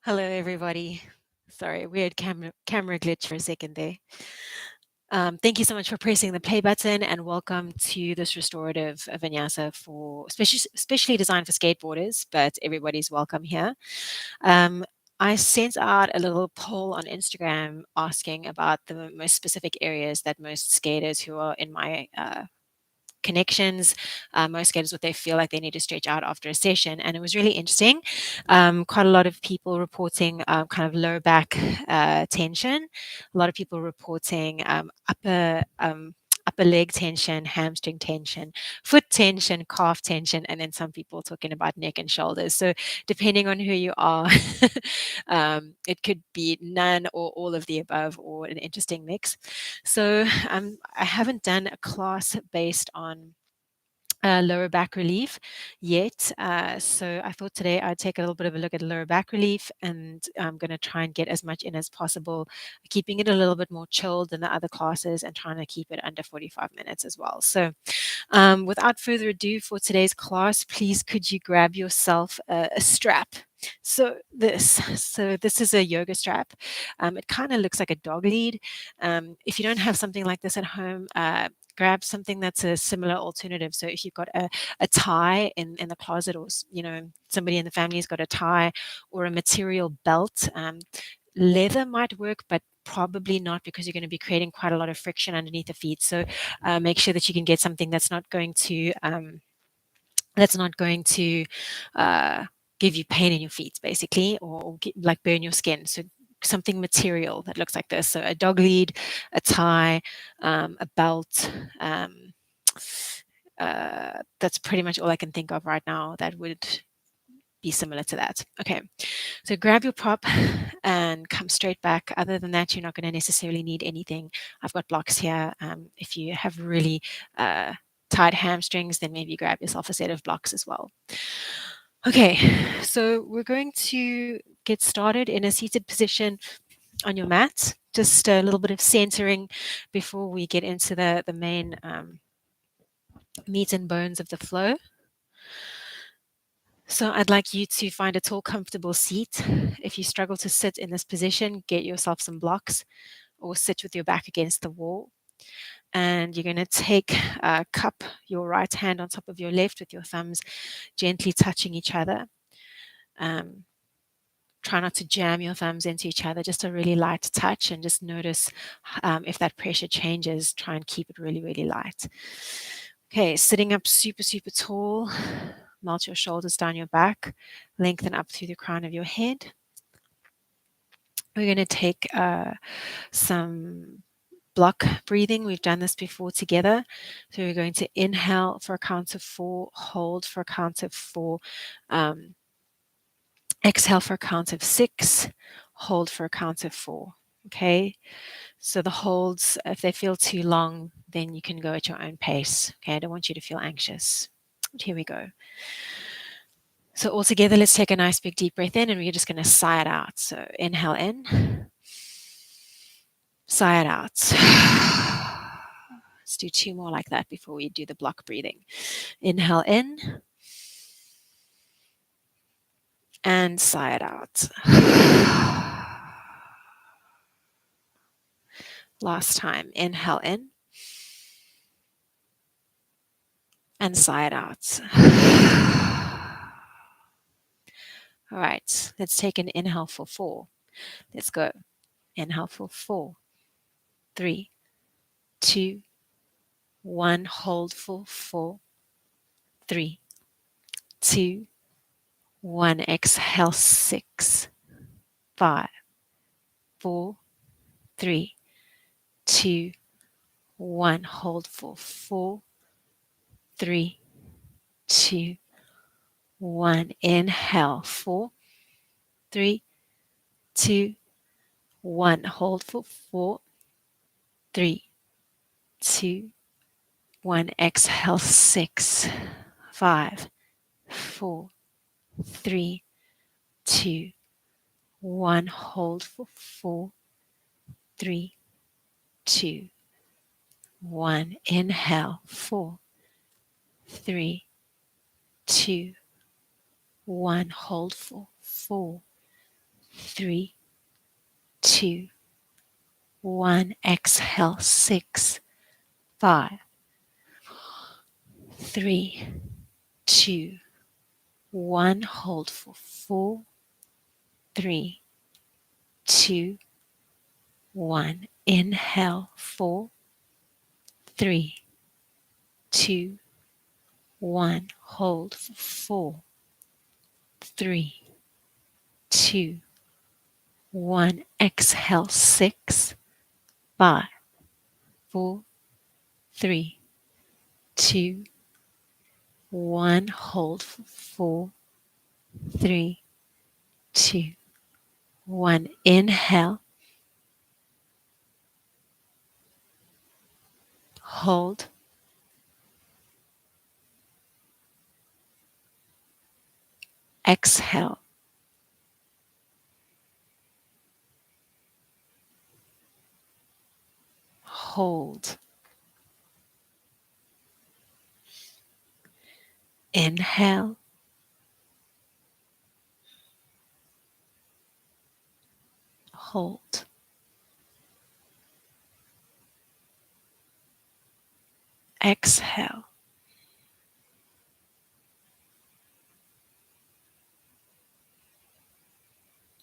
Hello, everybody. Sorry, weird camera glitch for a second there. Thank you so much for pressing the play button, and welcome to this restorative vinyasa for specially designed for skateboarders, but everybody's welcome here. Um, I sent out a little poll on Instagram asking about the most specific areas that most skaters who are in my connections. Most skaters, what they feel like they need to stretch out after a session. And it was really interesting. Quite a lot of people reporting kind of lower back tension, a lot of people reporting upper leg tension, hamstring tension, foot tension, calf tension, and then some people talking about neck and shoulders. So depending on who you are, it could be none or all of the above, or an interesting mix. So I haven't done a class based on lower back relief yet. So I thought today I'd take a little bit of a look at lower back relief, and I'm going to try and get as much in as possible, keeping it a little bit more chilled than the other classes and trying to keep it under 45 minutes as well. So without further ado, for today's class, please could you grab yourself a strap. So this is a yoga strap. It kind of looks like a dog lead. If you don't have something like this at home, grab something that's a similar alternative. So if you've got a tie in the closet, or somebody in the family's got a tie or a material belt, leather might work, but probably not, because you're going to be creating quite a lot of friction underneath the feet. So make sure that you can get something that's not going to uh, give you pain in your feet, basically, or like burn your skin. So something material that looks like this. So a dog lead, a tie, a belt. That's pretty much all I can think of right now that would be similar to that. Okay, so grab your prop and come straight back. Other than that, you're not going to necessarily need anything. I've got blocks here. If you have really tight hamstrings, then maybe grab yourself a set of blocks as well. Okay, so we're going to get started in a seated position on your mat. Just a little bit of centering before we get into the main meat and bones of the flow. So I'd like you to find a tall, comfortable seat. If you struggle to sit in this position, get yourself some blocks or sit with your back against the wall. And you're going to cup your right hand on top of your left with your thumbs gently touching each other. Try not to jam your thumbs into each other, just a really light touch, and just notice if that pressure changes. Try and keep it really, really light. Okay, sitting up super, super tall. Melt your shoulders down your back, lengthen up through the crown of your head. We're going to take some block breathing. We've done this before together. So we're going to inhale for a count of 4, hold for a count of 4, exhale for a count of 6, hold for a count of 4. Okay, so the holds, if they feel too long, then you can go at your own pace. Okay, I don't want you to feel anxious. Here we go. So all together, let's take a nice big deep breath in, and we're just going to sigh it out. So inhale in, sigh it out. Let's do 2 more like that before we do the block breathing. Inhale in and sigh it out. Last time, inhale in and sigh it out. All right, let's take an inhale for 4. Let's go. Inhale for 4, 3, 2, 1. Hold for 4, 3, 2, 1. Exhale 6, 5, 4, 3, 2, 1. Hold for 4, 3, 2, 1. Inhale 4, 3, 2, 1. Hold for 4, 3, 2, 1. Exhale 6, 5, 4, 3, 2, 1. Hold for 4, 3, 2, 1. Inhale 4, 3, 2, 1. Hold for 4, 3, 2, 1. Exhale. 6, 5, 3, 2, 1. Hold for 4, 3, 2, 1. Inhale. 4, 3, 2, 1. Hold for 4, 3, 2, 1. Exhale. 6, 5, 4, 3, 2, 1. Hold for 4, 3, 2, 1. Inhale. Hold. Exhale. Hold. Inhale. Hold. Exhale.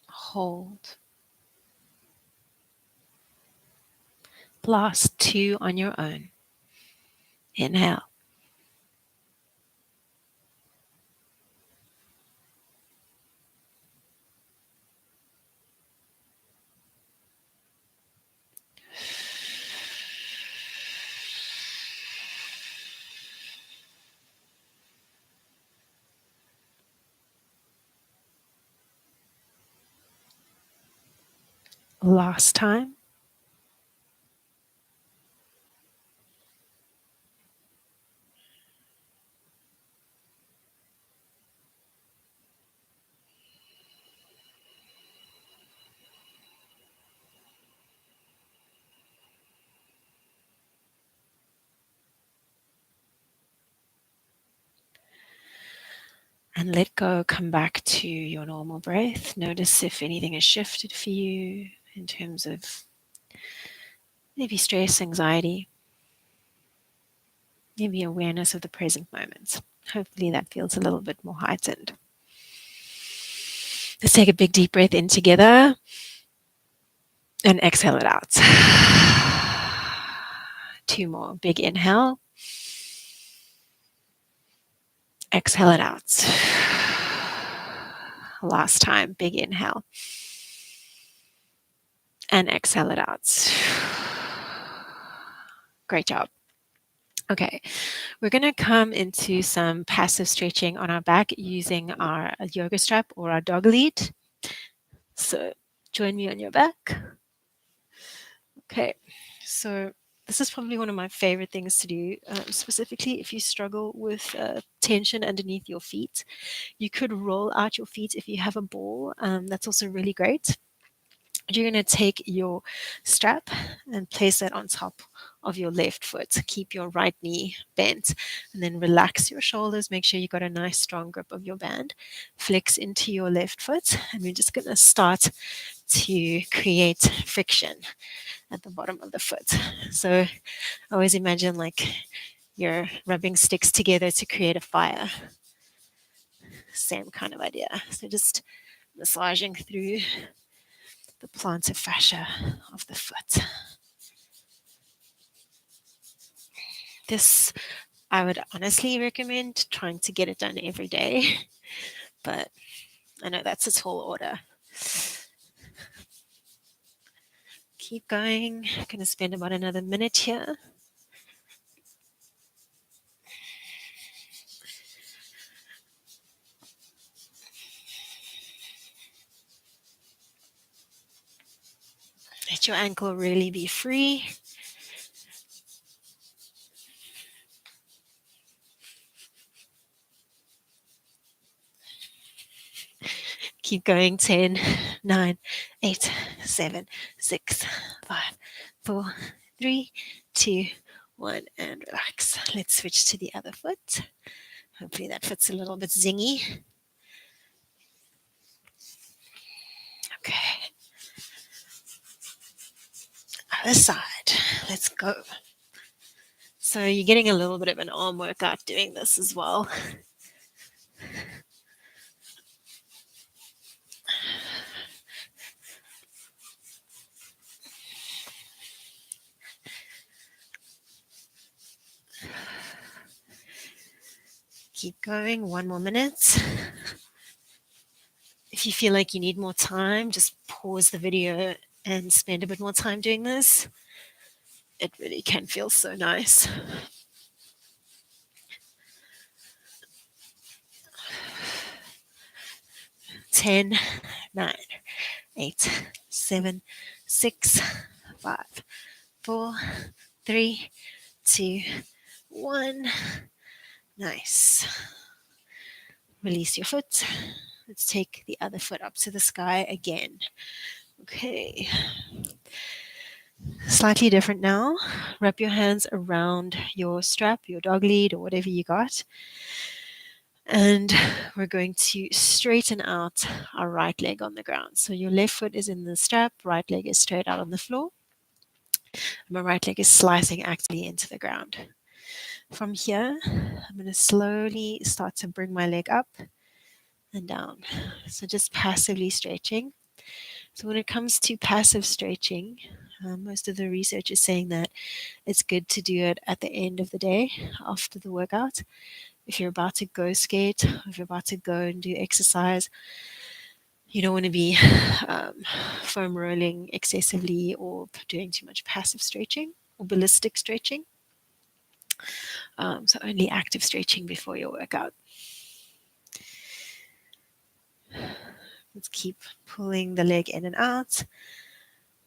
Hold. Last 2 on your own. Inhale. Last time. And let go. Come back to your normal breath. Notice if anything has shifted for you in terms of maybe stress, anxiety, maybe awareness of the present moment. Hopefully that feels a little bit more heightened. Let's take a big deep breath in together and exhale it out. 2 more. Big inhale. Exhale it out. Last time. Big inhale. And exhale it out. Great job. Okay, we're going to come into some passive stretching on our back using our yoga strap or our dog lead. So join me on your back. Okay, so this is probably one of my favorite things to do, specifically if you struggle with tension underneath your feet. You could roll out your feet if you have a ball. That's also really great. You're going to take your strap and place that on top of your left foot. Keep your right knee bent and then relax your shoulders. Make sure you got a nice strong grip of your band. Flex into your left foot, and we're just going to start to create friction at the bottom of the foot. So I always imagine like you're rubbing sticks together to create a fire. Same kind of idea. So just massaging through the plantar fascia of the foot. This, I would honestly recommend trying to get it done every day, but I know that's a tall order. Keep going. I'm going to spend about another minute here. Let your ankle really be free. Keep going. 10, 9, 8, 7, 6, 5, 4, 3, 2, 1, and relax. Let's switch to the other foot. Hopefully that foot's a little bit zingy. other side. Let's go. So you're getting a little bit of an arm workout doing this as well. Keep going. 1 more minute. If you feel like you need more time, just pause the video and spend a bit more time doing this. It really can feel so nice. 10, 9, 8, 7, 6, 5, 4, 3, 2, 1. Nice. Release your foot. Let's take the other foot up to the sky again. Okay. Slightly different now. Wrap your hands around your strap, your dog lead, or whatever you got. And we're going to straighten out our right leg on the ground. So your left foot is in the strap, right leg is straight out on the floor. My right leg is slicing actively into the ground. From here, I'm going to slowly start to bring my leg up and down. So just passively stretching. So when it comes to passive stretching, most of the research is saying that it's good to do it at the end of the day after the workout. If you're about to go skate, if you're about to go and do exercise, you don't want to be foam rolling excessively or doing too much passive stretching or ballistic stretching. So only active stretching before your workout. Let's keep pulling the leg in and out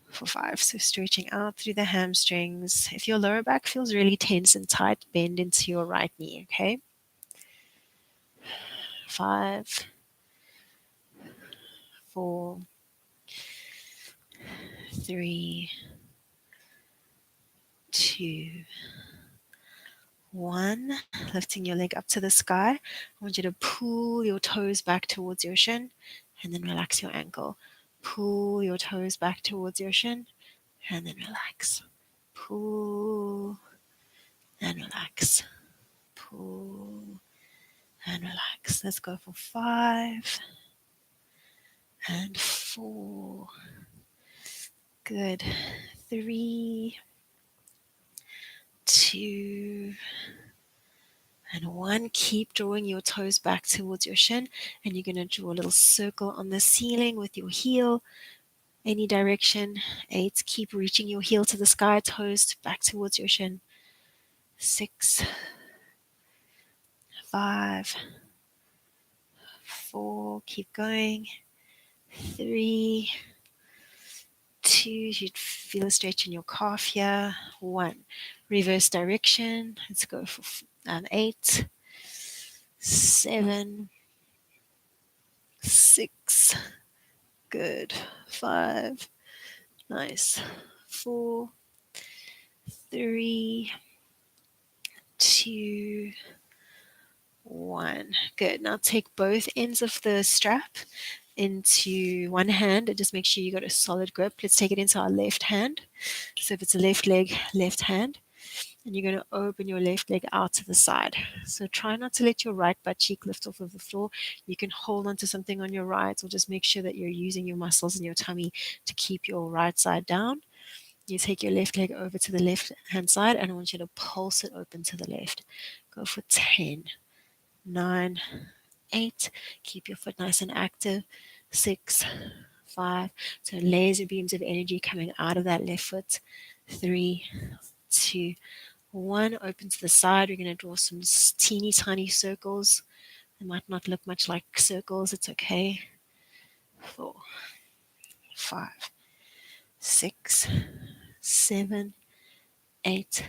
for 5. So stretching out through the hamstrings. If your lower back feels really tense and tight, bend into your right knee, okay? 5, 4, 3, 2, 1. Lifting your leg up to the sky. I want you to pull your toes back towards your shin and then relax your ankle. Pull your toes back towards your shin and then relax. Pull and relax. Pull and relax. Let's go for 5 and 4. Good. 3, 2, and 1. Keep drawing your toes back towards your shin, and you're going to draw a little circle on the ceiling with your heel, any direction. 8. Keep reaching your heel to the sky, toes back towards your shin. 6, 5, 4. Keep going. 3, 2. You should feel a stretch in your calf here. 1. Reverse direction. Let's go for 8, 7, 6. Good. 5. Nice. 4, 3, 2, 1. Good. Now take both ends of the strap into one hand and just make sure you got a solid grip. Let's take it into our left hand. So if it's a left leg, left hand, and you're going to open your left leg out to the side. So try not to let your right butt cheek lift off of the floor. You can hold onto something on your right, or just make sure that you're using your muscles in your tummy to keep your right side down. You take your left leg over to the left hand side, and I want you to pulse it open to the left. Go for 10, 9, 8. Keep your foot nice and active. 6, 5. So laser beams of energy coming out of that left foot. 3, 2, 1. Open to the side. We're going to draw some teeny tiny circles. They might not look much like circles. It's okay. 4, 5, 6, 7, 8,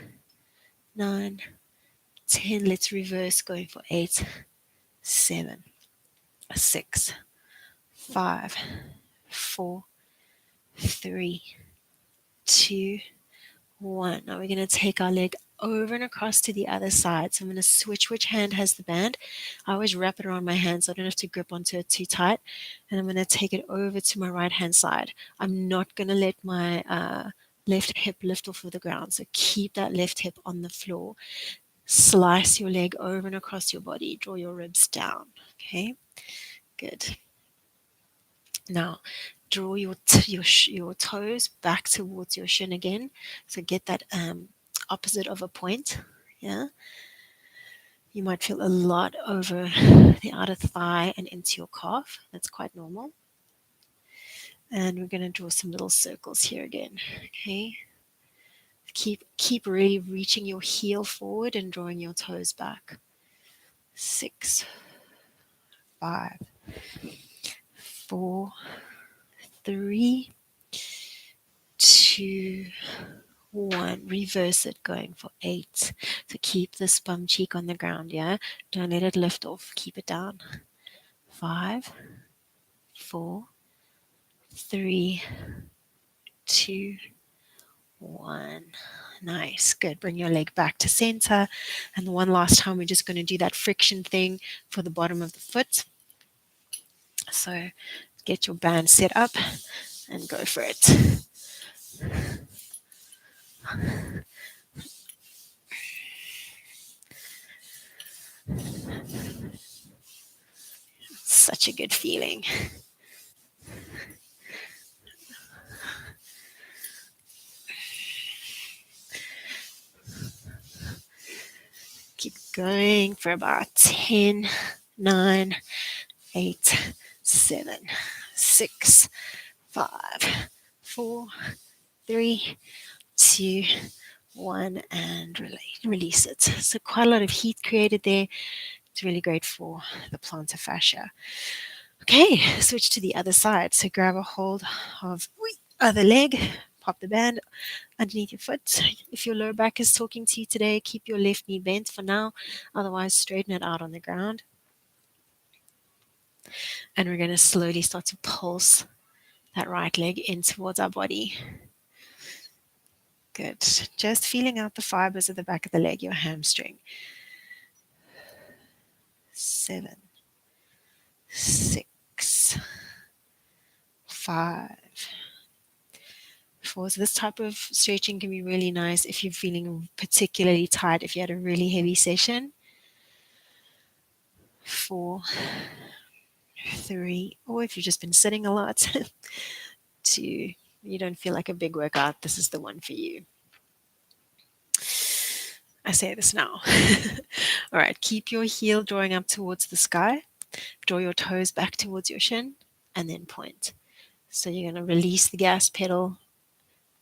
9, 10. Let's reverse, going for 8, 7, 6, 5, 4, 3, 2, 1. Now we're going to take our leg over and across to the other side. So I'm going to switch which hand has the band. I always wrap it around my hand so I don't have to grip onto it too tight. And I'm going to take it over to my right hand side. I'm not going to let my left hip lift off of the ground. So keep that left hip on the floor. Slice your leg over and across your body. Draw your ribs down. Okay, good. Now, draw your toes back towards your shin again. So get that opposite of a point. Yeah. You might feel a lot over the outer thigh and into your calf. That's quite normal. And we're going to draw some little circles here again. Okay. Keep really reaching your heel forward and drawing your toes back. 6, 5, 4, 3, 2, 1. Reverse it, going for 8. So keep this bum cheek on the ground, yeah? Don't let it lift off. Keep it down. 5, 4, 3, 2, 1. Nice. Good. Bring your leg back to center. And one last time, we're just going to do that friction thing for the bottom of the foot. So get your band set up and go for it. Such a good feeling. Keep going for about 10, 9, 8, 7, 6, 5, 4, 3, 2, 1, and release it. So quite a lot of heat created there. It's really great for the plantar fascia. Okay, switch to the other side. So grab a hold of other leg, pop the band underneath your foot. If your lower back is talking to you today, keep your left knee bent for now. Otherwise, straighten it out on the ground. And we're going to slowly start to pulse that right leg in towards our body. Good. Just feeling out the fibers at the back of the leg, your hamstring. 7, 6, 5, 4. So this type of stretching can be really nice if you're feeling particularly tired, if you had a really heavy session. 4, 3, or if you've just been sitting a lot. 2, you don't feel like a big workout, this is the one for you. I say this now. All right, keep your heel drawing up towards the sky. Draw your toes back towards your shin and then point. So you're going to release the gas pedal,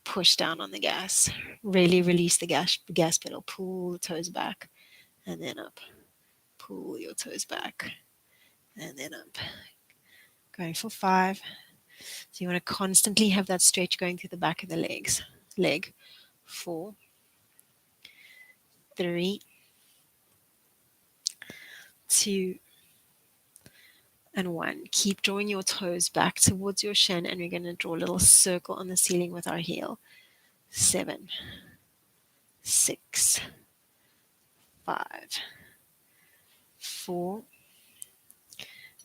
push down on the gas. Really release the gas pedal, pull the toes back and then up. Pull your toes back and then up. Going for 5. So you want to constantly have that stretch going through the back of the leg. 4, 3, 2, and 1. Keep drawing your toes back towards your shin, and we're going to draw a little circle on the ceiling with our heel. 7, 6, 5, 4,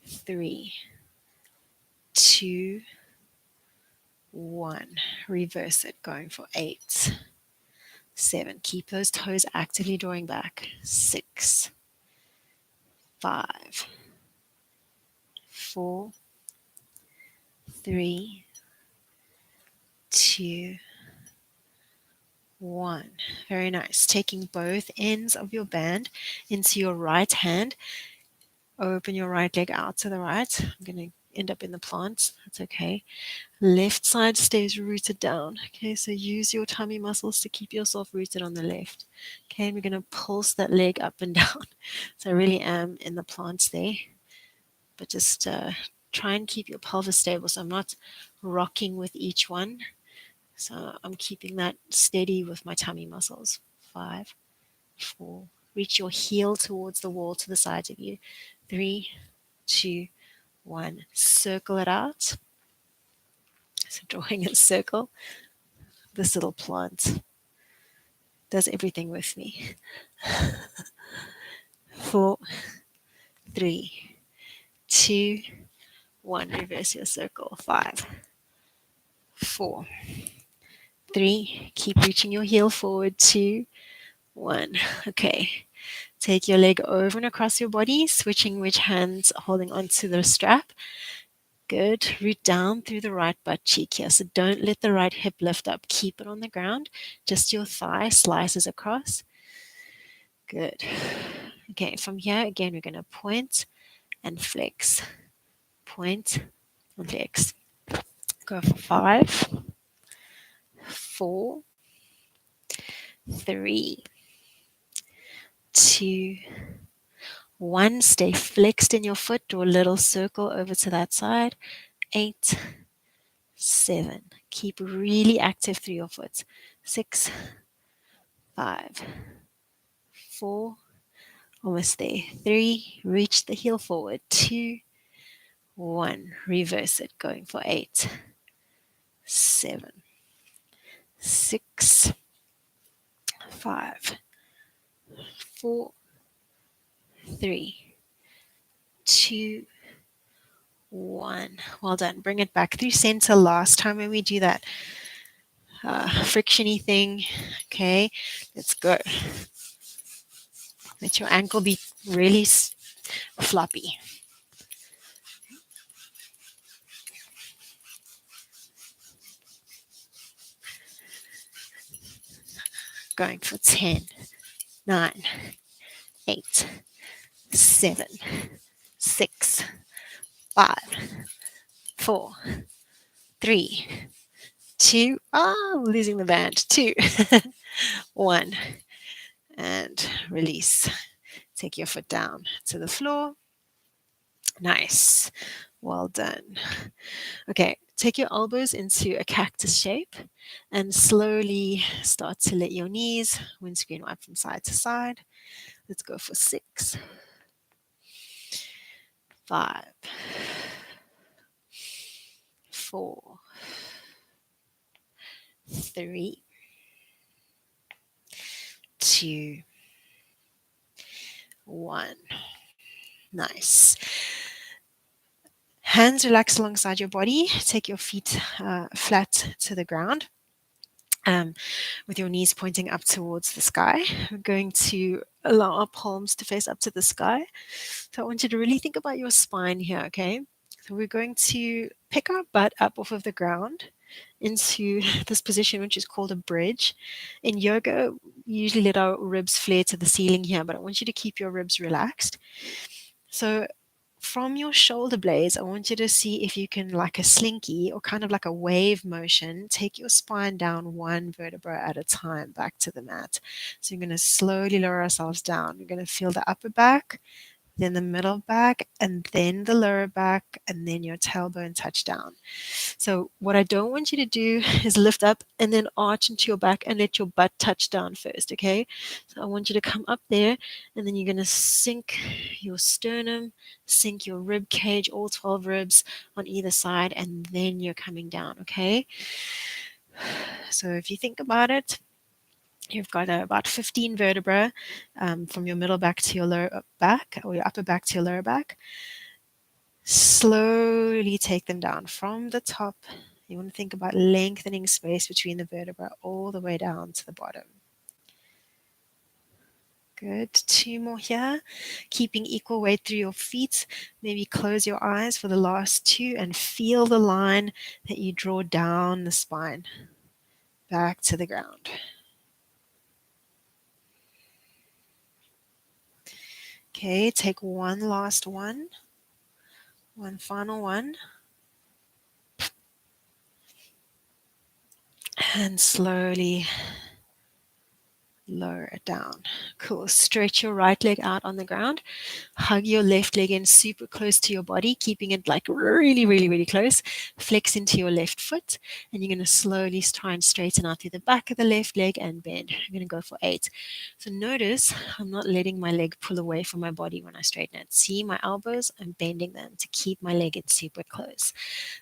3, 2, 1. Reverse it, going for 8, 7. Keep those toes actively drawing back. 6, 5, 4, 3, 2, 1. Very nice. Taking both ends of your band into your right hand. Open your right leg out to the right. I'm going to end up in the plant. That's okay. Left side stays rooted down. Okay, so use your tummy muscles to keep yourself rooted on the left. Okay, and we're going to pulse that leg up and down. So I really am in the plants there. But just try and keep your pelvis stable. So I'm not rocking with each one. So I'm keeping that steady with my tummy muscles. 5, 4. Reach your heel towards the wall to the sides of you. 3, 2, 1. Circle it out. So drawing a circle. This little plant does everything with me. 4, 3, 2, 1. Reverse your circle. 5, 4, 3. Keep reaching your heel forward. 2, 1. Okay. Take your leg over and across your body, switching which hands holding onto the strap. Good. Root down through the right butt cheek here. So don't let the right hip lift up. Keep it on the ground. Just your thigh slices across. Good. Okay, from here, again, we're going to point and flex. Point and flex. Go for 5, 4, 3, 2, 1. Stay flexed in your foot. Draw a little circle over to that side. 8, 7. Keep really active through your foot. 6, 5, 4, almost there. 3, reach the heel forward. 2, 1, reverse it, going for 8, 7, 6, 5, 4, 3, 2, 1. Well done. Bring it back through center. Last time when we do that frictiony thing. Okay, let's go. Let your ankle be really floppy. Going for 10, 9, 8, 7, 6, 5, 4, 3, 2. I'm losing the band. 2, 1. And release. Take your foot down to the floor. Nice. Well done. Okay, take your elbows into a cactus shape and slowly start to let your knees windscreen wipe from side to side. Let's go for 6, 5, 4, 3, 2, 1. Nice. Hands relax alongside your body. Take your feet flat to the ground. With your knees pointing up towards the sky. We're going to allow our palms to face up to the sky. So I want you to really think about your spine here, okay? So we're going to pick our butt up off of the ground into this position, which is called a bridge. In yoga, we usually let our ribs flare to the ceiling here, but I want you to keep your ribs relaxed. So from your shoulder blades, I want you to see if you can, like a slinky or kind of like a wave motion, take your spine down one vertebra at a time back to the mat. So you're going to slowly lower ourselves down. We're going to feel the upper back, then the middle back, and then the lower back, and then your tailbone touch down. So what I don't want you to do is lift up and then arch into your back and let your butt touch down first, okay? So I want you to come up there, and then you're going to sink your sternum, sink your rib cage, all 12 ribs on either side, and then you're coming down, okay? So if you think about it, you've got about 15 vertebrae from your middle back to your lower back, or your upper back to your lower back. Slowly take them down from the top. You want to think about lengthening space between the vertebrae all the way down to the bottom. Good. 2 more here. Keeping equal weight through your feet. Maybe close your eyes for the last 2 and feel the line that you draw down the spine back to the ground. Okay, take one last one. One final one. And slowly lower it down. Cool. Stretch your right leg out on the ground. Hug your left leg in super close to your body, keeping it like really, really, really close. Flex into your left foot, and you're going to slowly try and straighten out through the back of the left leg and bend. I'm going to go for 8. So notice I'm not letting my leg pull away from my body when I straighten it. See my elbows? I'm bending them to keep my leg in super close.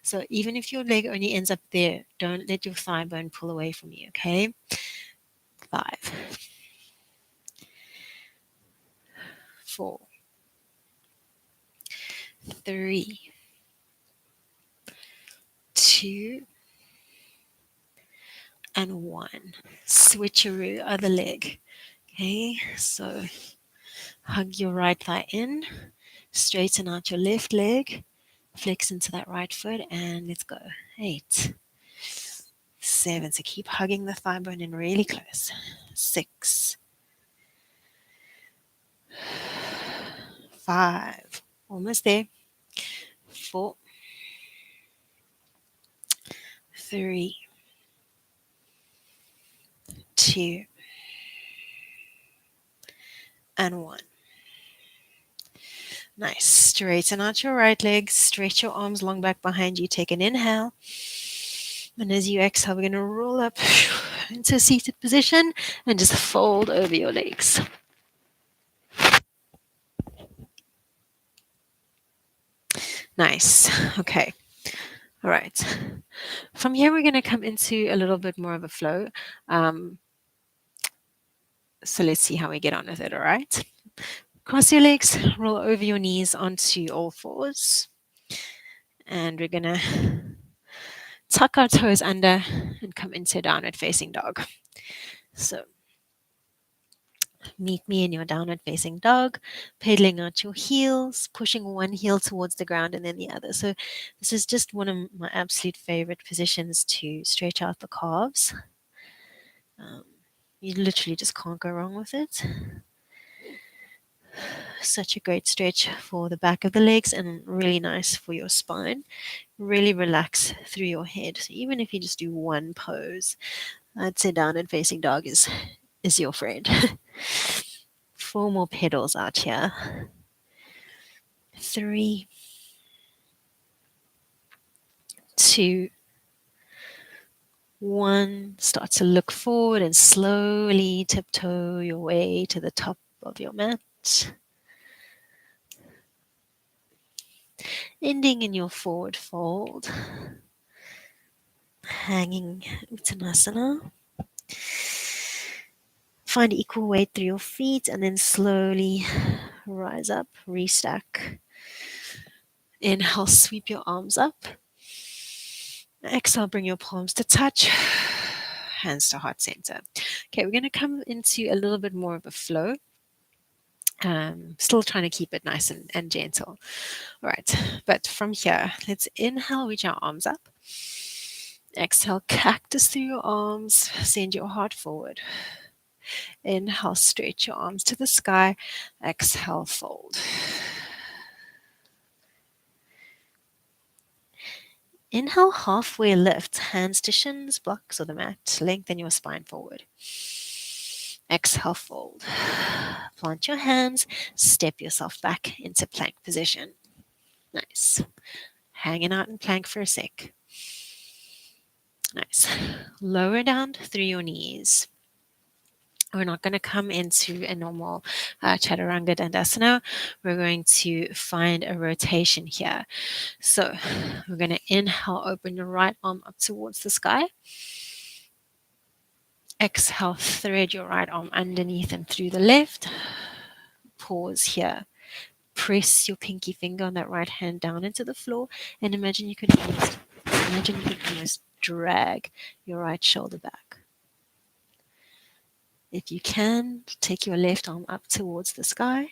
So even if your leg only ends up there, don't let your thigh bone pull away from you, okay? 5, 4, 3, 2, and 1. Switcheroo, other leg. Okay, so hug your right thigh in, straighten out your left leg, flex into that right foot, and let's go. 8, 7. So keep hugging the thigh bone in really close. 6, 5, almost there. 4, 3, 2, and 1. Nice. Straighten out your right leg. Stretch your arms long back behind you. Take an inhale. And as you exhale, we're going to roll up into a seated position and just fold over your legs. Nice. Okay. All right. From here, we're going to come into a little bit more of a flow. So let's see how we get on with it. All right. Cross your legs, roll over your knees onto all fours. And we're going to tuck our toes under and come into downward facing dog. So meet me in your downward facing dog, pedaling out your heels, pushing one heel towards the ground and then the other. So this is just one of my absolute favorite positions to stretch out the calves. You literally just can't go wrong with it. Such a great stretch for the back of the legs and really nice for your spine. Really relax through your head. So even if you just do one pose, I'd say downward facing dog is your friend. 4 more pedals out here. 3, 2, 1. Start to look forward and slowly tiptoe your way to the top of your mat. Ending in your forward fold. Hanging Uttanasana. Find equal weight through your feet and then slowly rise up, restack. Inhale, sweep your arms up. Exhale, bring your palms to touch. Hands to heart center. Okay, we're going to come into a little bit more of a flow. Still trying to keep it nice and gentle. All right, but from here, let's inhale, reach our arms up. Exhale, cactus through your arms. Send your heart forward. Inhale, stretch your arms to the sky. Exhale, fold. Inhale, halfway lift. Hands to shins, blocks, or the mat. Lengthen your spine forward. Exhale, fold. Plant your hands. Step yourself back into plank position. Nice. Hanging out in plank for a sec. Nice. Lower down through your knees. We're not going to come into a normal Chaturanga Dandasana. We're going to find a rotation here. So we're going to inhale, open your right arm up towards the sky. Exhale, thread your right arm underneath and through the left. Pause here. Press your pinky finger on that right hand down into the floor and imagine you could almost drag your right shoulder back. If you can, take your left arm up towards the sky,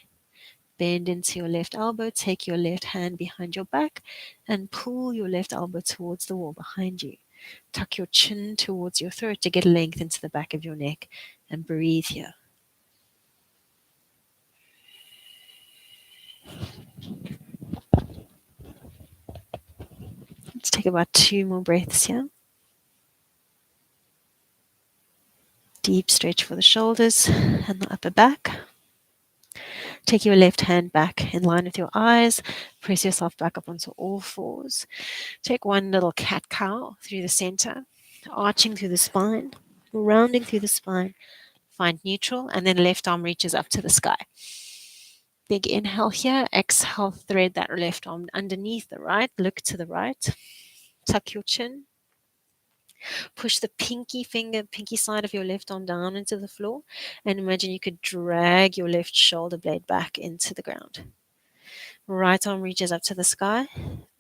bend into your left elbow, take your left hand behind your back, and pull your left elbow towards the wall behind you. Tuck your chin towards your throat to get length into the back of your neck, and breathe here. Let's take about 2 more breaths here. Deep stretch for the shoulders and the upper back. Take your left hand back in line with your eyes. Press yourself back up onto all fours. Take one little cat-cow through the center, arching through the spine, rounding through the spine. Find neutral, and then left arm reaches up to the sky. Big inhale here. Exhale, thread that left arm underneath the right. Look to the right. Tuck your chin. Push the pinky side of your left arm down into the floor, and imagine you could drag your left shoulder blade back into the ground. Right arm reaches up to the sky.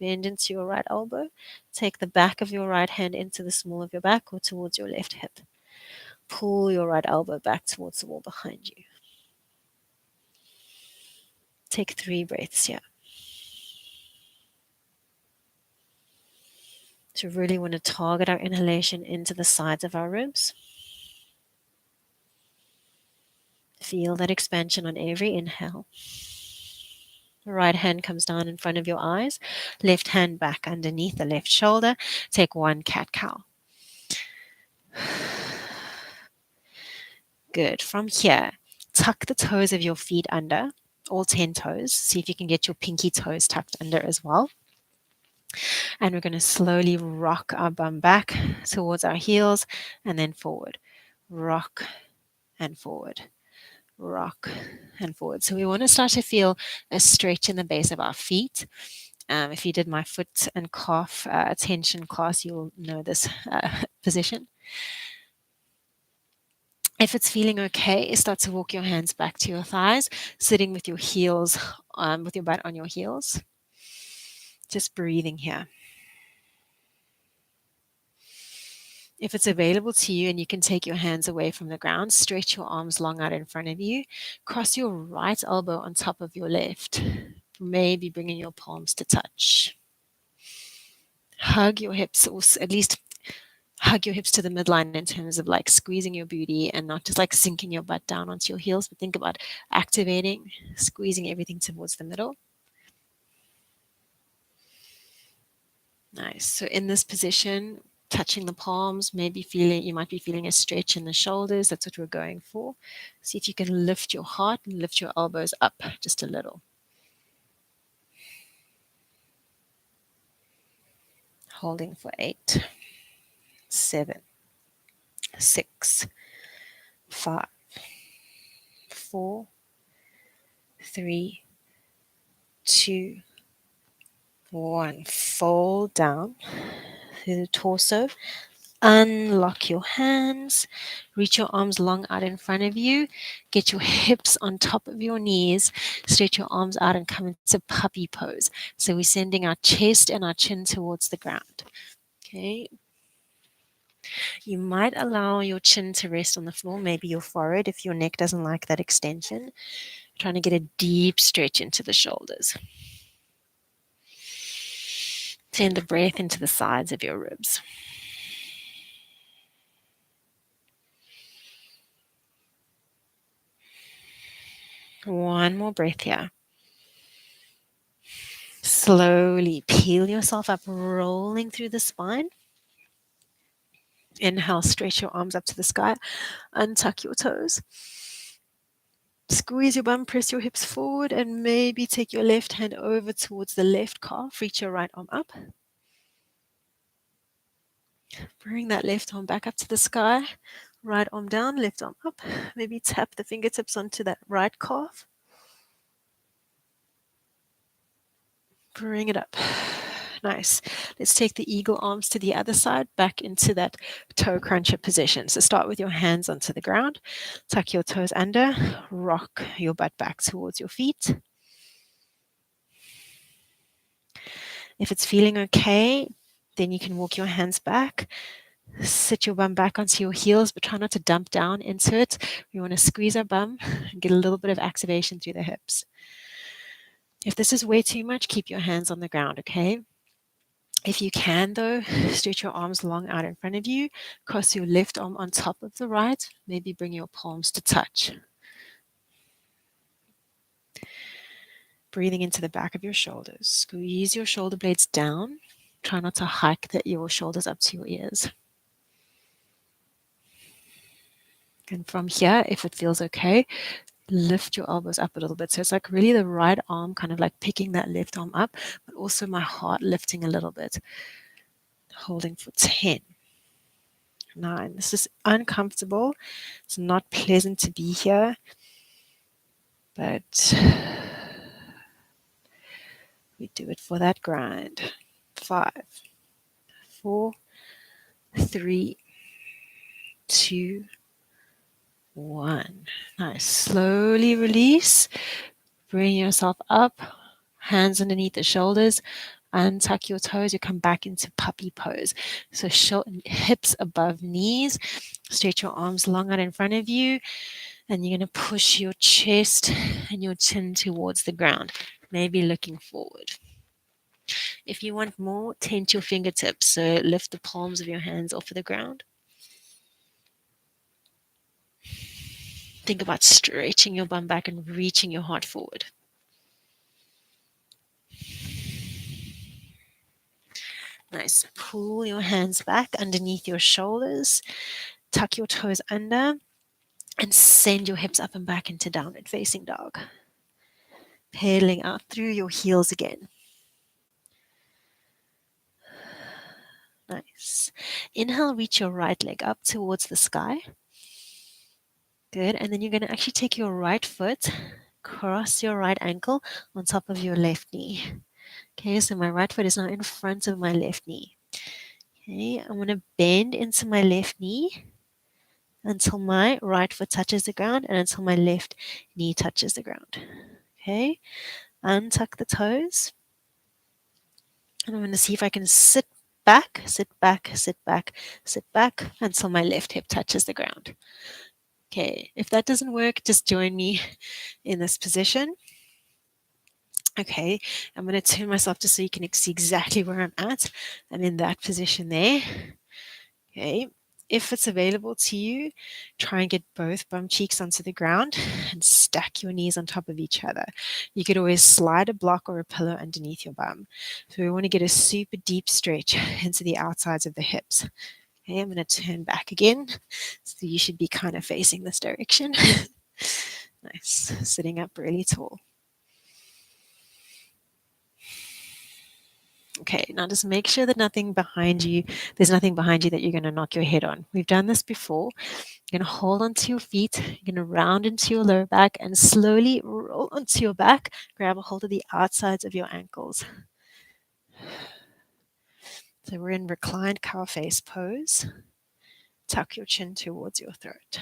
Bend into your right elbow. Take the back of your right hand into the small of your back or towards your left hip. Pull your right elbow back towards the wall behind you. Take 3 breaths here. So really want to target our inhalation into the sides of our ribs. Feel that expansion on every inhale. The right hand comes down in front of your eyes. Left hand back underneath the left shoulder. Take 1 cat-cow. Good. From here, tuck the toes of your feet under, all 10 toes. See if you can get your pinky toes tucked under as well. And we're going to slowly rock our bum back towards our heels and then forward. Rock and forward. Rock and forward. So we want to start to feel a stretch in the base of our feet. If you did my foot and calf tension class, you'll know this position. If it's feeling okay, start to walk your hands back to your thighs, sitting with your heels, with your butt on your heels. Just breathing here. If it's available to you and you can take your hands away from the ground, stretch your arms long out in front of you. Cross your right elbow on top of your left, maybe bringing your palms to touch. Hug your hips, or at least hug your hips to the midline in terms of like squeezing your booty and not just like sinking your butt down onto your heels, but think about activating, squeezing everything towards the middle. Nice. So in this position, touching the palms, you might be feeling a stretch in the shoulders. That's what we're going for. See if you can lift your heart and lift your elbows up just a little. Holding for 8, 7, 6, 5, 4, 3, 2, 1. Fold down through the torso. Unlock your hands. Reach your arms long out in front of you. Get your hips on top of your knees. Stretch your arms out and come into puppy pose. So we're sending our chest and our chin towards the ground. Okay. You might allow your chin to rest on the floor, maybe your forehead if your neck doesn't like that extension. Trying to get a deep stretch into the shoulders. Send the breath into the sides of your ribs. One more breath here. Slowly peel yourself up, rolling through the spine. Inhale, stretch your arms up to the sky. Untuck your toes. Squeeze your bum, press your hips forward, and maybe take your left hand over towards the left calf. Reach your right arm up. Bring that left arm back up to the sky. Right arm down, left arm up. Maybe tap the fingertips onto that right calf. Bring it up. Nice. Let's take the eagle arms to the other side, back into that toe cruncher position. So start with your hands onto the ground. Tuck your toes under. Rock your butt back towards your feet. If it's feeling okay, then you can walk your hands back. Sit your bum back onto your heels, but try not to dump down into it. We want to squeeze our bum and get a little bit of activation through the hips. If this is way too much, keep your hands on the ground, okay? If you can, though, stretch your arms long out in front of you. Cross your left arm on top of the right. Maybe bring your palms to touch. Breathing into the back of your shoulders. Squeeze your shoulder blades down. Try not to hike your shoulders up to your ears. And from here, if it feels okay, lift your elbows up a little bit. So it's like really the right arm kind of like picking that left arm up, but also my heart lifting a little bit. Holding for 10. 9. This is uncomfortable. It's not pleasant to be here, but we do it for that grind. 5, 4, 3, 2, 1. Nice. Slowly release. Bring yourself up. hands underneath the shoulders, untuck your toes, you come back into puppy pose. So hips above knees, stretch your arms long out in front of you, and you're going to push your chest and your chin towards the ground, maybe looking forward. If you want more, tent your fingertips, so lift the palms of your hands off of the ground. Think about stretching your bum back and reaching your heart forward. Nice. Pull your hands back underneath your shoulders. Tuck your toes under and send your hips up and back into downward facing dog. Pedaling out through your heels again. Nice. Inhale, reach your right leg up towards the sky. Good. And then you're going to actually take your right foot, cross your right ankle on top of your left knee. Okay, so my right foot is now in front of my left knee. Okay, I'm going to bend into my left knee until my right foot touches the ground and until my left knee touches the ground. Okay, untuck the toes. And I'm going to see if I can sit back, sit back, sit back, sit back until my left hip touches the ground. Okay, if that doesn't work, just join me in this position. Okay, I'm going to turn myself just so you can see exactly where I'm at. I'm in that position there. Okay, if it's available to you, try and get both bum cheeks onto the ground and stack your knees on top of each other. You could always slide a block or a pillow underneath your bum. So we want to get a super deep stretch into the outsides of the hips. Okay, I'm going to turn back again. So you should be kind of facing this direction. Nice, sitting up really tall. Okay, now just make sure that there's nothing behind you that you're going to knock your head on. We've done this before. You're going to hold onto your feet. You're going to round into your lower back and slowly roll onto your back. Grab a hold of the outsides of your ankles. So we're in reclined cow face pose. Tuck your chin towards your throat.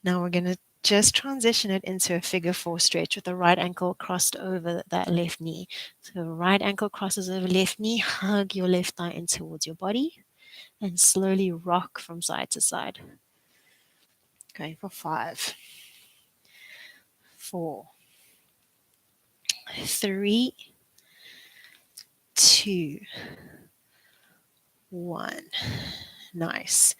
Now we're going to just transition it into a figure four stretch with the right ankle crossed over that left knee. So right ankle crosses over left knee, hug your left thigh in towards your body, and slowly rock from side to side. Okay, for 5, 4, 3, 2, 1. Nice.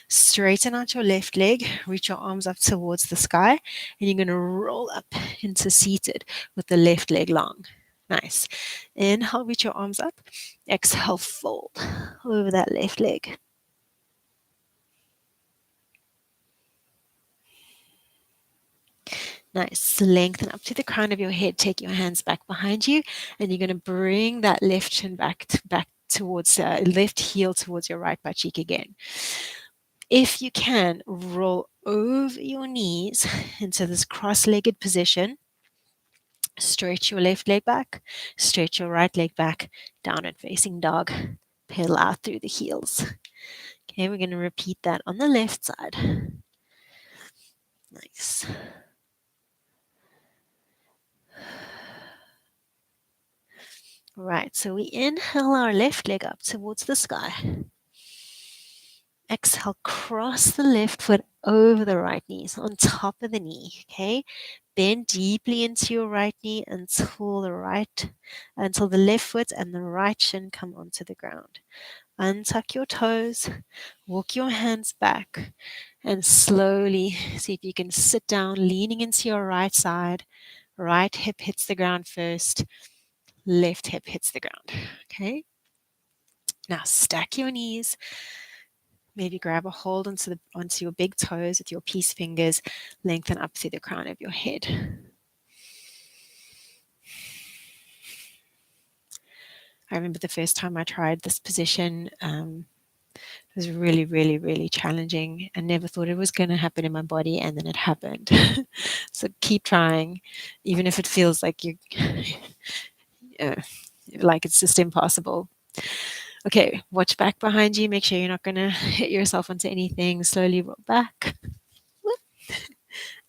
Straighten out your left leg, reach your arms up towards the sky, and you're going to roll up into seated with the left leg long. Nice. Inhale, reach your arms up. Exhale, fold over that left leg. Nice. Lengthen up to the crown of your head. Take your hands back behind you, and you're going to bring that left shin back towards left heel towards your right butt cheek again. If you can, roll over your knees into this cross-legged position. Stretch your left leg back, stretch your right leg back, downward facing dog. Pedal out through the heels. Okay, we're going to repeat that on the left side. Nice. Right, so we inhale our left leg up towards the sky. Exhale, cross the left foot over the right knee, so on top of the knee, okay? Bend deeply into your right knee until the left foot and the right shin come onto the ground. Untuck your toes, walk your hands back, and slowly see if you can sit down, leaning into your right side. Right hip hits the ground first, left hip hits the ground, okay? Now stack your knees. Maybe grab a hold onto your big toes with your peace fingers, lengthen up through the crown of your head. I remember the first time I tried this position, it was really, really, really challenging. I never thought it was going to happen in my body, and then it happened. So keep trying, even if it feels like like it's just impossible. Okay, watch back behind you. Make sure you're not going to hit yourself onto anything. Slowly roll back.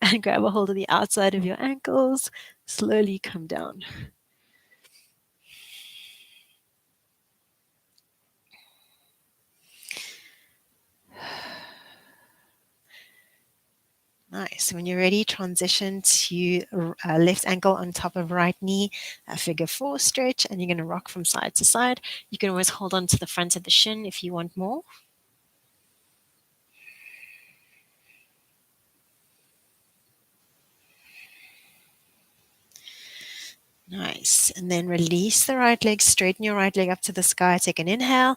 and grab a hold of the outside of your ankles. Slowly come down. Nice. When you're ready, transition to left ankle on top of right knee, a figure four stretch, and you're going to rock from side to side. You can always hold on to the front of the shin if you want more. Nice. And then release the right leg, straighten your right leg up to the sky. Take an inhale.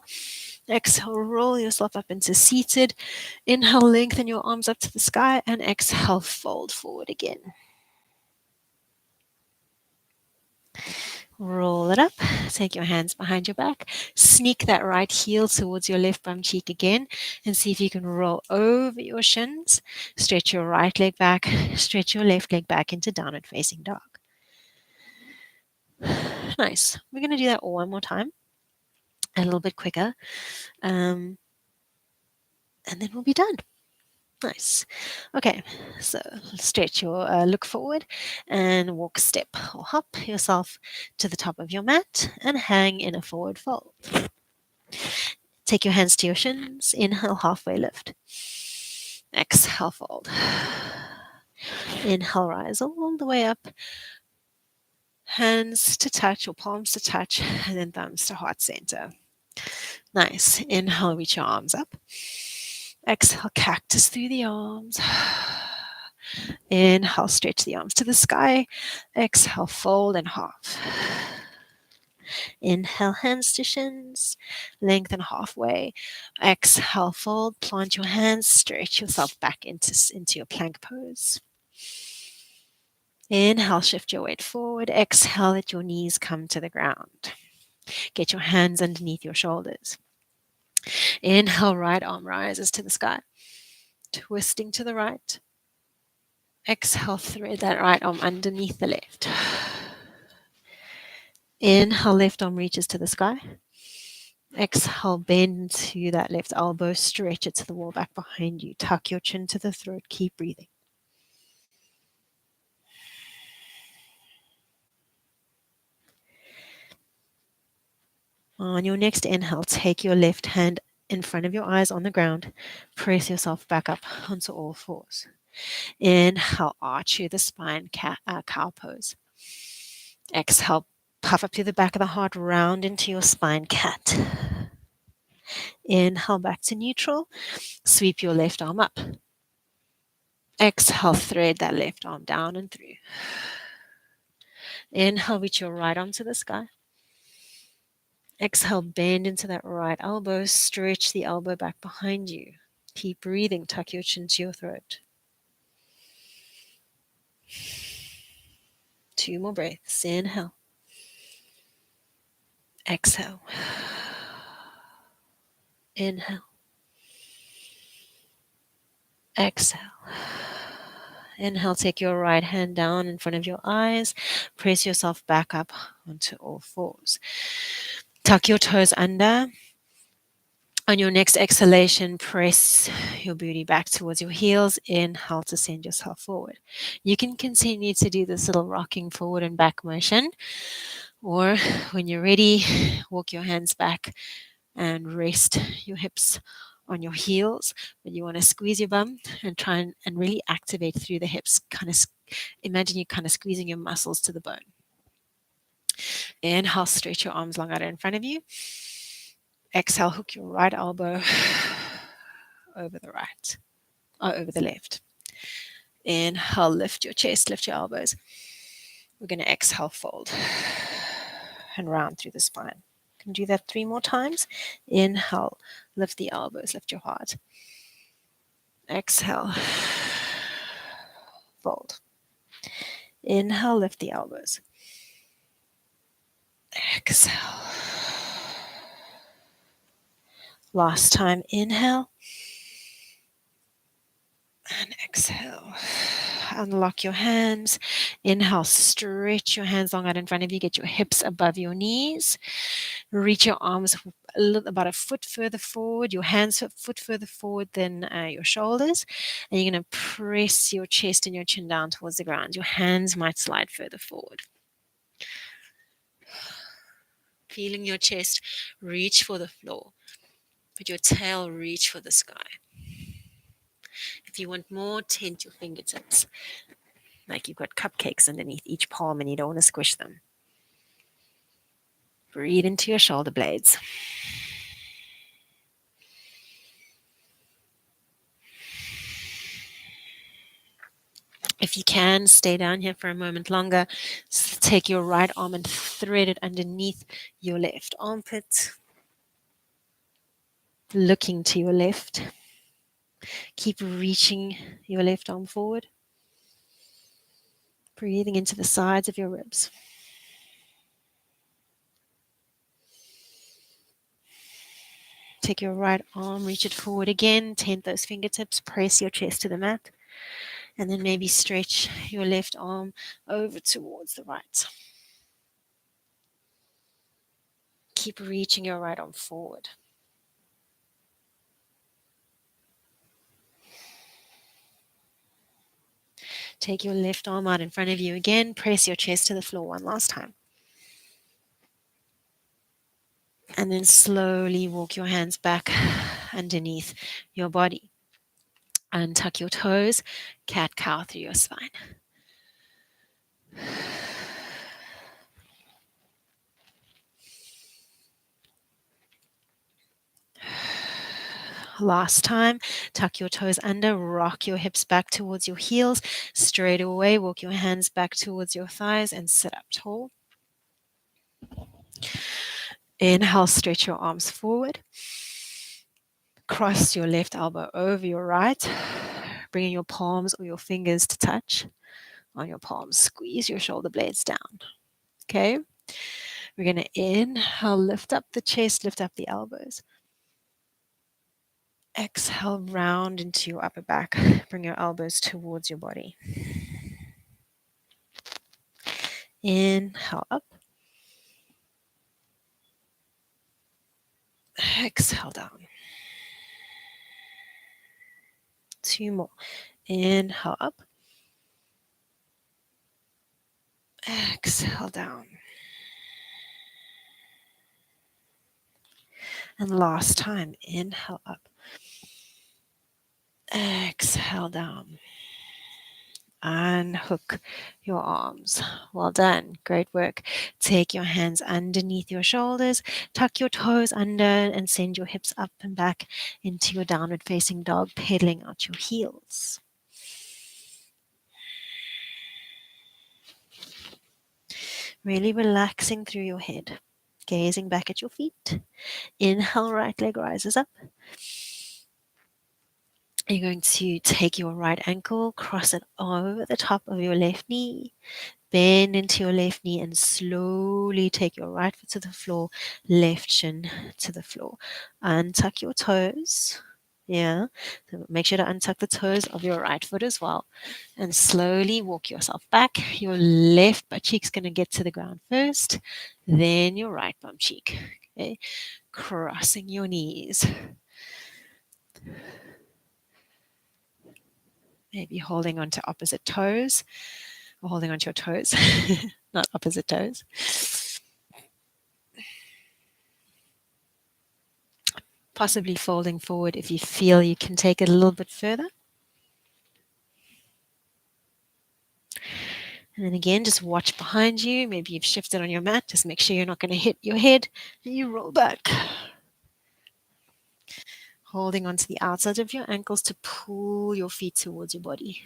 Exhale, roll yourself up into seated. Inhale, lengthen your arms up to the sky, and exhale, fold forward again. Roll it up. Take your hands behind your back. Sneak that right heel towards your left bum cheek again, and see if you can roll over your shins. Stretch your right leg back. Stretch your left leg back into downward facing dog. Nice. We're going to do that all one more time, a little bit quicker, and then we'll be done. Nice. Okay, so stretch your look forward and walk, step or hop yourself to the top of your mat and hang in a forward fold. Take your hands to your shins. Inhale, halfway lift. Exhale, fold. Inhale, rise all the way up. Hands to touch or palms to touch, and then thumbs to heart center. Nice. Inhale, reach your arms up. Exhale, cactus through the arms. Inhale, stretch the arms to the sky. Exhale, fold and half. Inhale, hands to shins. Lengthen halfway. Exhale, fold. Plant your hands. Stretch yourself back into your plank pose. Inhale, shift your weight forward. Exhale, let your knees come to the ground. Get your hands underneath your shoulders. Inhale, right arm rises to the sky. Twisting to the right. Exhale, thread that right arm underneath the left. Inhale, left arm reaches to the sky. Exhale, bend to that left elbow, stretch it to the wall back behind you. Tuck your chin to the throat, keep breathing. On your next inhale, take your left hand in front of your eyes on the ground. Press yourself back up onto all fours. Inhale, arch through the spine, cow pose. Exhale, puff up through the back of the heart, round into your spine, cat. Inhale, back to neutral. Sweep your left arm up. Exhale, thread that left arm down and through. Inhale, reach your right arm to the sky. Exhale, bend into that right elbow. Stretch the elbow back behind you. Keep breathing. Tuck your chin to your throat. 2 more breaths. Inhale. Exhale. Inhale. Exhale. Inhale, take your right hand down in front of your eyes. Press yourself back up onto all fours. Tuck your toes under. On your next exhalation, press your booty back towards your heels. Inhale to send yourself forward. You can continue to do this little rocking forward and back motion, or when you're ready, walk your hands back and rest your hips on your heels. But you want to squeeze your bum and try and really activate through the hips. Imagine you kind of squeezing your muscles to the bone. Inhale, stretch your arms long out in front of you. Exhale, hook your right elbow over the left. Inhale, lift your chest, lift your elbows. We're going to exhale, fold and round through the spine. You can do that 3 more times. Inhale, lift the elbows, lift your heart. Exhale, fold. Inhale, lift the elbows. Exhale. Last time, inhale and exhale. Unlock your hands. Inhale, stretch your hands long out in front of you. Get your hips above your knees. Reach your arms about a foot further forward, your hands a foot further forward than your shoulders, and you're going to press your chest and your chin down towards the ground. Your hands might slide further forward. Feeling your chest reach for the floor, but your tail reach for the sky. If you want more, tent your fingertips like you've got cupcakes underneath each palm and you don't want to squish them. Breathe into your shoulder blades. If you can, stay down here for a moment longer. Take your right arm and thread it underneath your left armpit. Looking to your left. Keep reaching your left arm forward. Breathing into the sides of your ribs. Take your right arm, reach it forward again. Tent those fingertips. Press your chest to the mat. And then maybe stretch your left arm over towards the right. Keep reaching your right arm forward. Take your left arm out in front of you again. Press your chest to the floor one last time. And then slowly walk your hands back underneath your body. Untuck your toes, cat-cow through your spine. Last time, tuck your toes under, rock your hips back towards your heels. Straight away, walk your hands back towards your thighs and sit up tall. Inhale, stretch your arms forward. Cross your left elbow over your right, bringing your palms or your fingers to touch on your palms. Squeeze your shoulder blades down. Okay? We're going to inhale, lift up the chest, lift up the elbows. Exhale, round into your upper back. Bring your elbows towards your body. Inhale up. Exhale down. 2 more. Inhale up. Exhale down. And last time, inhale up. Exhale down. Unhook your arms. Well done. Great work. Take your hands underneath your shoulders. Tuck your toes under and send your hips up and back into your downward facing dog, pedaling out your heels. Really relaxing through your head. Gazing back at your feet. Inhale, right leg rises up. You're going to take your right ankle, cross it over the top of your left knee, bend into your left knee and slowly take your right foot to the floor, left shin to the floor. Untuck your toes. Yeah, so make sure to untuck the toes of your right foot as well. And slowly walk yourself back. Your left butt cheek's going to get to the ground first, then your right bum cheek. Okay, crossing your knees. Maybe holding on to opposite toes or holding onto your toes, not opposite toes. Possibly folding forward if you feel you can take it a little bit further. And then again, just watch behind you. Maybe you've shifted on your mat. Just make sure you're not going to hit your head. And you roll back. Holding onto the outside of your ankles to pull your feet towards your body.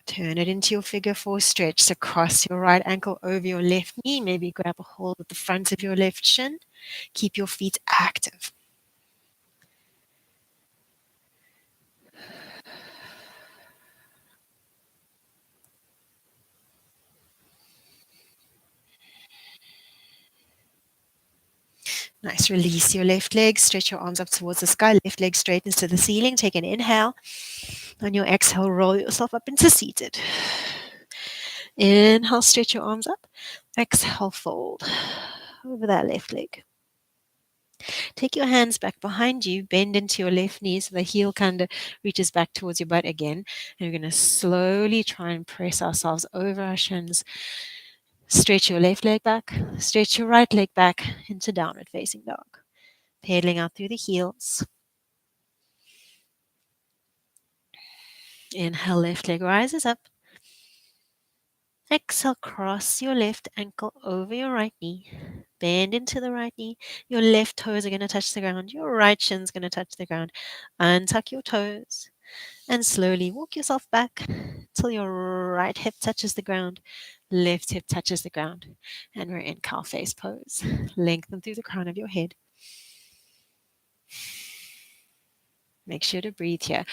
Turn it into your figure 4 stretch. So cross your right ankle over your left knee. Maybe grab a hold at the front of your left shin. Keep your feet active. Nice. Release your left leg. Stretch your arms up towards the sky. Left leg straightens to the ceiling. Take an inhale. On your exhale, roll yourself up into seated. Inhale, stretch your arms up. Exhale, fold over that left leg. Take your hands back behind you, bend into your left knee so the heel kind of reaches back towards your butt again. And we're going to slowly try and press ourselves over our shins. Stretch your left leg back, stretch your right leg back into downward facing dog. Pedaling out through the heels. Inhale, left leg rises up. Exhale, cross your left ankle over your right knee. Bend into the right knee. Your left toes are going to touch the ground. Your right shin's going to touch the ground. Untuck your toes and slowly walk yourself back till your right hip touches the ground. Left hip touches the ground. And we're in cow face pose. Lengthen through the crown of your head. Make sure to breathe here.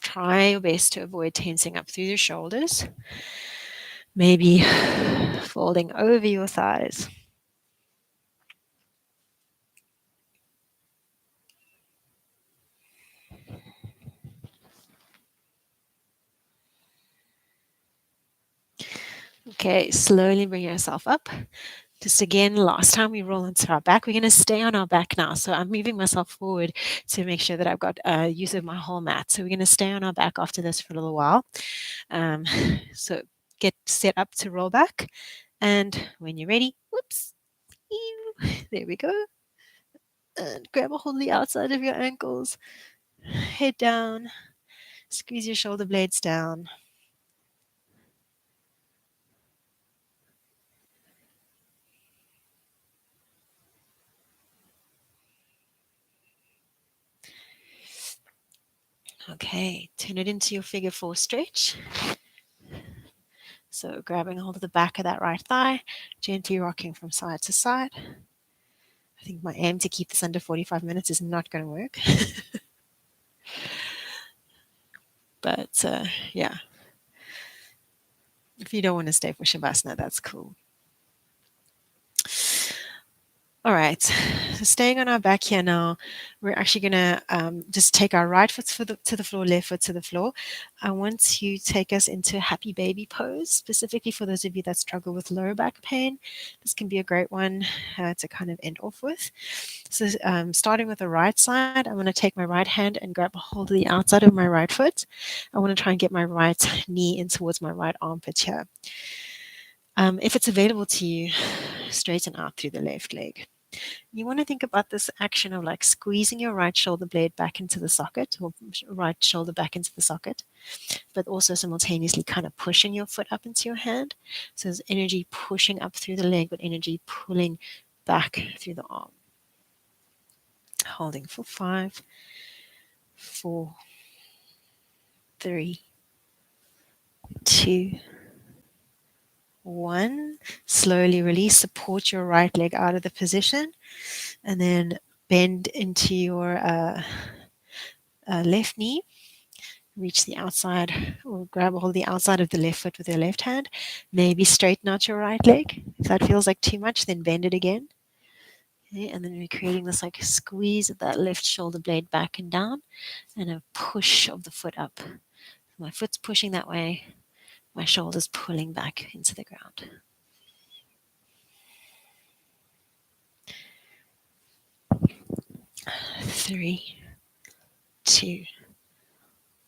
Try your best to avoid tensing up through your shoulders. Maybe folding over your thighs. Okay, slowly bring yourself up. Just again, last time we roll into our back, we're going to stay on our back now. So I'm moving myself forward to make sure that I've got use of my whole mat. So we're going to stay on our back after this for a little while. So get set up to roll back. And when you're ready, whoops, there we go. And grab a hold of the outside of your ankles. Head down. Squeeze your shoulder blades down. Okay, turn it into your figure four stretch. So grabbing hold of the back of that right thigh, gently rocking from side to side. I think my aim to keep this under 45 minutes is not going to work. But yeah, if you don't want to stay for Shavasana, that's cool. All right, so staying on our back here now, we're actually going to just take our right foot to the floor, left foot to the floor. I want to take us into a happy baby pose, specifically for those of you that struggle with lower back pain. This can be a great one to kind of end off with. So starting with the right side, I'm going to take my right hand and grab a hold of the outside of my right foot. I want to try and get my right knee in towards my right armpit here. If it's available to you, straighten out through the left leg. You want to think about this action of like squeezing your right shoulder blade back into the socket or right shoulder back into the socket, but also simultaneously kind of pushing your foot up into your hand. So there's energy pushing up through the leg, but energy pulling back through the arm. Holding for 5, 4, 3, 2, 1. Slowly release, support your right leg out of the position, and then bend into your left knee. Reach the outside or grab a hold of the outside of the left foot with your left hand. Maybe straighten out your right leg. If that feels like too much, then bend it again. Okay, and then we're creating this like squeeze of that left shoulder blade back and down and a push of the foot up. My foot's pushing that way. My shoulder's pulling back into the ground. 3, 2,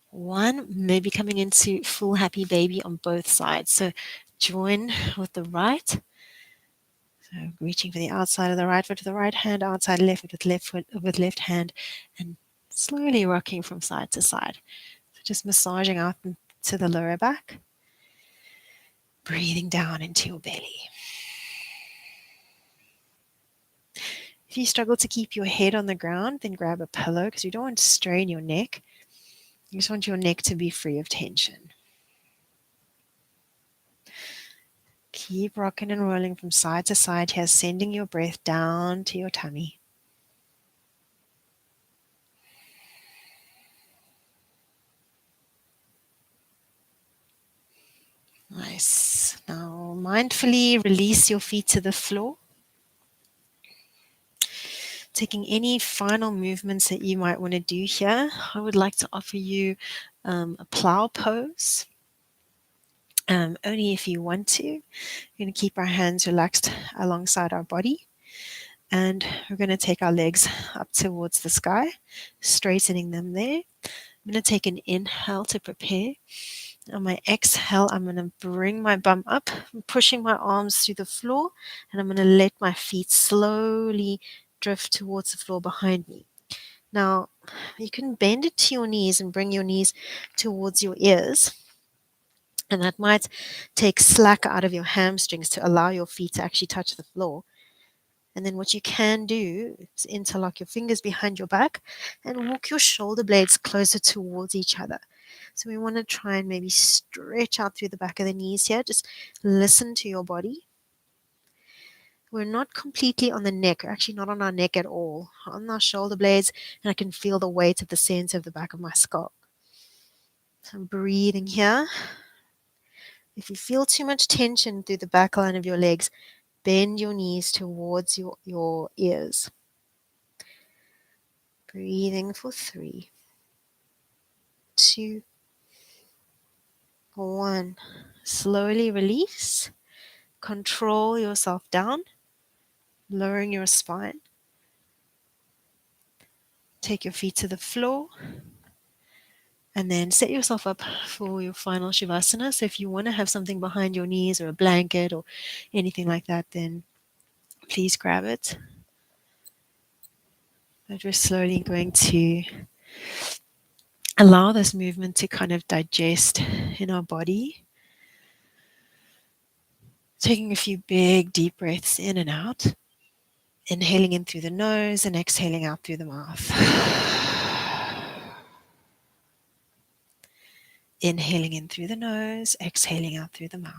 1. Maybe coming into full happy baby on both sides. So join with the right. So reaching for the outside of the right foot with the right hand, outside left foot with left hand, and slowly rocking from side to side. So just massaging out to the lower back. Breathing down into your belly. If you struggle to keep your head on the ground, then grab a pillow because you don't want to strain your neck. You just want your neck to be free of tension. Keep rocking and rolling from side to side here, sending your breath down to your tummy. Nice. Now mindfully release your feet to the floor. Taking any final movements that you might want to do here, I would like to offer you a plow pose. Only if you want to. We're going to keep our hands relaxed alongside our body. And we're going to take our legs up towards the sky, straightening them there. I'm going to take an inhale to prepare. On my exhale, I'm going to bring my bum up, I'm pushing my arms through the floor, and I'm going to let my feet slowly drift towards the floor behind me. Now, you can bend it to your knees and bring your knees towards your ears. And that might take slack out of your hamstrings to allow your feet to actually touch the floor. And then what you can do is interlock your fingers behind your back and walk your shoulder blades closer towards each other. So we want to try and maybe stretch out through the back of the knees here. Just listen to your body. We're not completely on the neck, we're actually not on our neck at all. On our shoulder blades, and I can feel the weight of the center of the back of my skull. So I'm breathing here. If you feel too much tension through the back line of your legs, bend your knees towards your ears. Breathing for 3, 2, 1. Slowly release. Control yourself down, lowering your spine. Take your feet to the floor. And then set yourself up for your final Shavasana. So if you want to have something behind your knees or a blanket or anything like that, then please grab it. But we're slowly going to allow this movement to kind of digest in our body. Taking a few big, deep breaths in and out. Inhaling in through the nose and exhaling out through the mouth. Inhaling in through the nose, exhaling out through the mouth.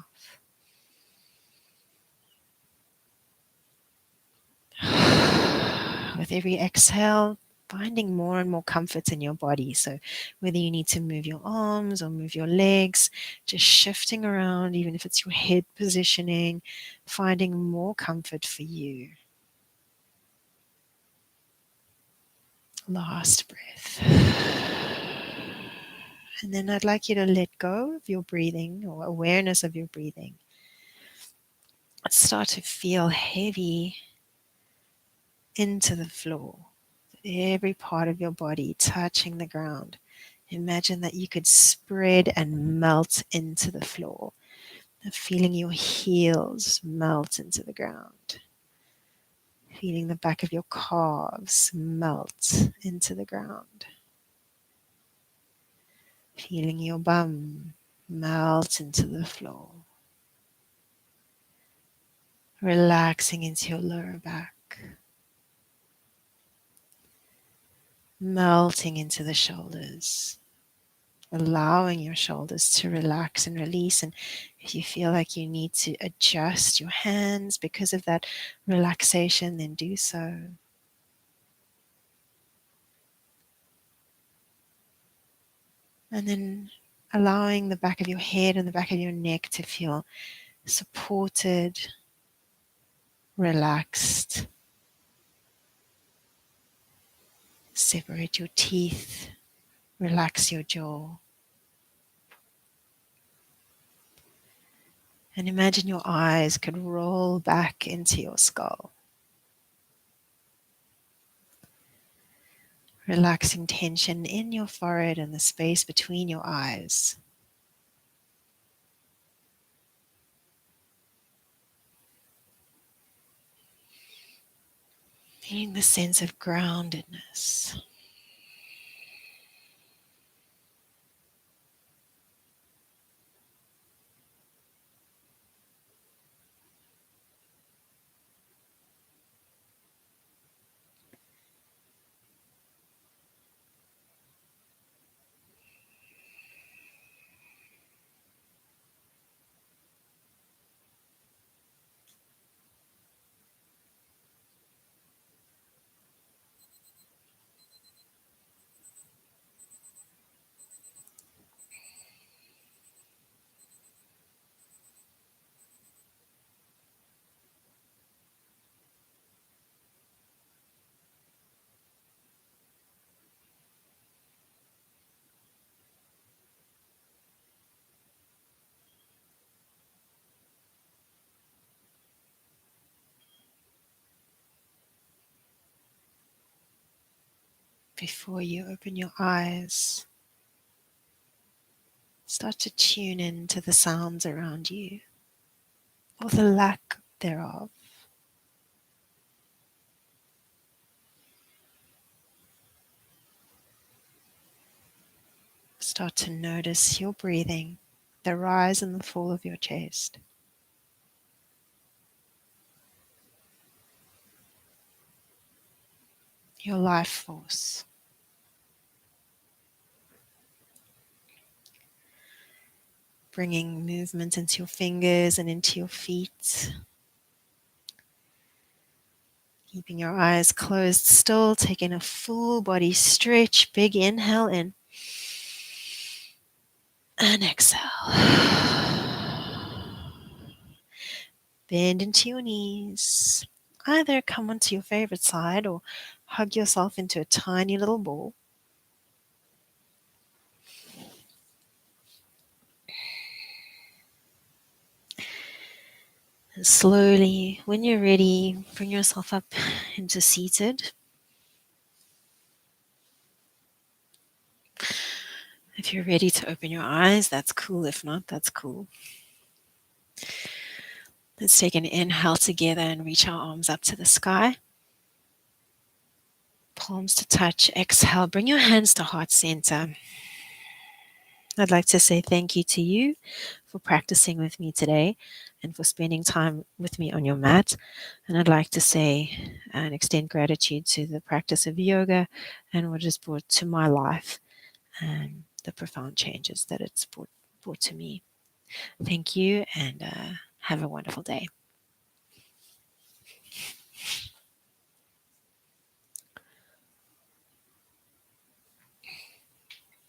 With every exhale, finding more and more comfort in your body. So whether you need to move your arms or move your legs, just shifting around, even if it's your head positioning, finding more comfort for you. Last breath. And then I'd like you to let go of your breathing or awareness of your breathing. Start to feel heavy into the floor. Every part of your body touching the ground. Imagine that you could spread and melt into the floor. Feeling your heels melt into the ground. Feeling the back of your calves melt into the ground. Feeling your bum melt into the floor. Relaxing into your lower back. Melting into the shoulders. Allowing your shoulders to relax and release. And if you feel like you need to adjust your hands because of that relaxation, then do so. And then allowing the back of your head and the back of your neck to feel supported, relaxed. Separate your teeth, relax your jaw. And imagine your eyes could roll back into your skull. Relaxing tension in your forehead and the space between your eyes. Feeling the sense of groundedness. Before you open your eyes, start to tune in to the sounds around you, or the lack thereof. Start to notice your breathing, the rise and the fall of your chest. Your life force. Bringing movement into your fingers and into your feet. Keeping your eyes closed still, taking a full body stretch. Big inhale in. And exhale. Bend into your knees. Either come onto your favorite side or hug yourself into a tiny little ball. And slowly, when you're ready, bring yourself up into seated. If you're ready to open your eyes, that's cool. If not, that's cool. Let's take an inhale together and reach our arms up to the sky. Palms to touch. Exhale. Bring your hands to heart center. I'd like to say thank you to you for practicing with me today and for spending time with me on your mat. And I'd like to say and extend gratitude to the practice of yoga and what it's brought to my life and the profound changes that it's brought to me. Thank you and have a wonderful day.